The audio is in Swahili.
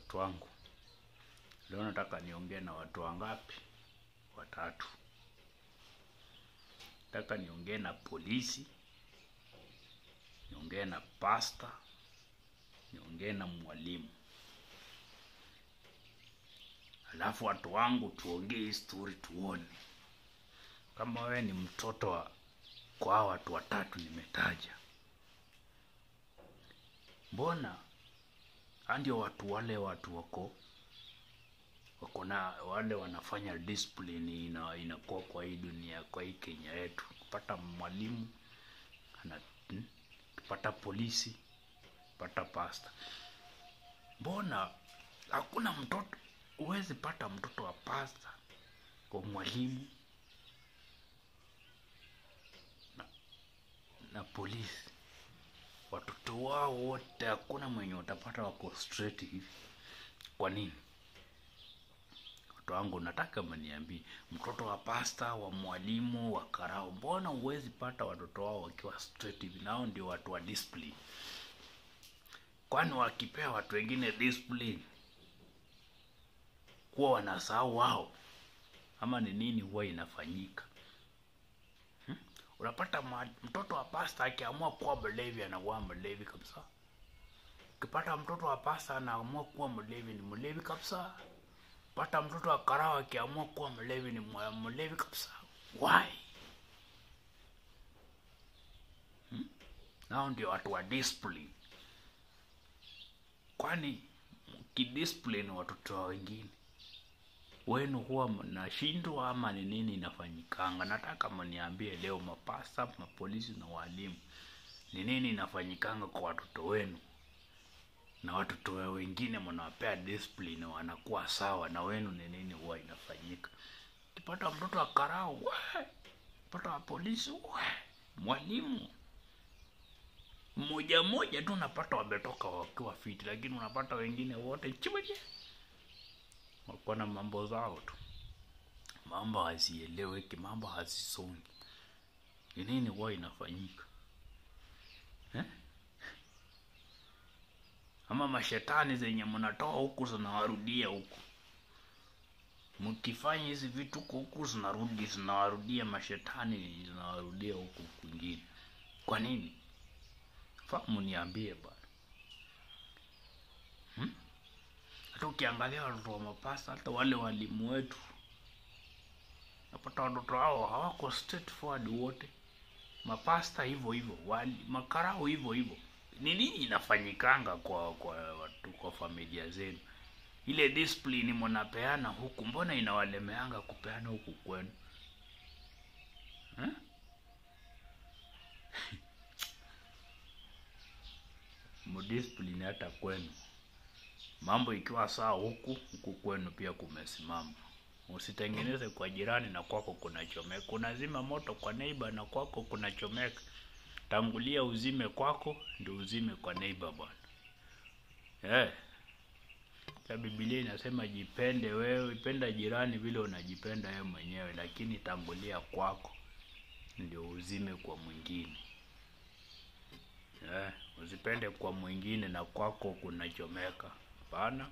watu wangu. Leo nataka niongee na watu wangapi? Watatu. Nataka niongee na polisi, niongee na pastor, niongee na mwalimu. Alafu watu wangu tuongee hii story tuone. Kama wewe ni mtoto wa kwa watu watatu nimetaja. Mbona ndio watu wale watu wako na wale wanafanya discipline inakuwa kwa hii dunia, kwa hii Kenya yetu. Kupata mwalimu, kupata polisi, kupata pastor. Mbona hakuna mtoto, huwezi pata mtoto wa pastor, kwa mwalimu na polisi? Watoto wao wote hakuna mwenye utapata wako straight hivi. Kwa nini? Watu wangu nataka mniambie, mtoto wa pastor, wa mwalimu, wa karao, mbona huwezi pata watoto wao wakiwa straight hivi? Nao ndio watu wa discipline. Kwani wakipea watu wengine discipline kuwa wanasahau wao, ama ni nini huwa inafanyika? Unapata mtoto wa pastor akiamua kuwa mlevi anakuwa mlevi kabisa. Ukipata mtoto wa pastor anaamua kuwa mlevi ni mlevi kabisa. Pata mtoto wa karao akiamua kuwa mlevi ni mlevi kabisa. Why? Nao ndio watu wa discipline. Kwani kidiscipline watoto wengine wenu huwa mnashindwa ama ni nini inafanyikanga? Nataka mniambie leo, mapasta, mapolisi na walimu, ni nini inafanyikanga kwa watoto wenu? Na watoto wengine mnawapea discipline wanakuwa sawa, na wenu ni nini huwa inafanyika? Ukipata mtoto wa karao, mtoto wa polisi, mwalimu mmoja tu unapata wametoka wakiwa fit, lakini unapata wengine wote chibaje. Wako na mambo zao tu. Mambo hazieleweki, mambo hazisongi. Ni nini huwa inafanyika? Ama mashetani zenye mnatoa huku zinawarudia huku. Mkifanya hizi vitu huku zinawarudia mashetani, zinawarudia huku kwingine. Kwa nini? Fahamu niambie bwana. Hata ukiangalia watoto wa mapasta, hata wale walimu wetu, napata watoto hao hawako straightforward wote. Mapasta hivyo hivyo, makarao hivyo hivyo. Ni nini inafanyikanga kwa watu, kwa familia zenu? Ile discipline mnapeana huku, mbona inawalemeanga kupeana huku kwenu? Mdiscipline hata kwenu. Mambo ikiwa sawa huku kwenu pia kumesimama. Usitengeneze kwa jirani na kwako kuna chomeka. Unazima moto kwa neighbor na kwako kuna chomeka. Tangulia uzime kwako ndio uzime kwa neighbor bwana. Biblia inasema jipende wewe, penda jirani vile unajipenda wewe mwenyewe, lakini tangulia kwako ndio uzime kwa mwingine. Usipende kwa mwingine na kwako kuna chomeka. Hapana.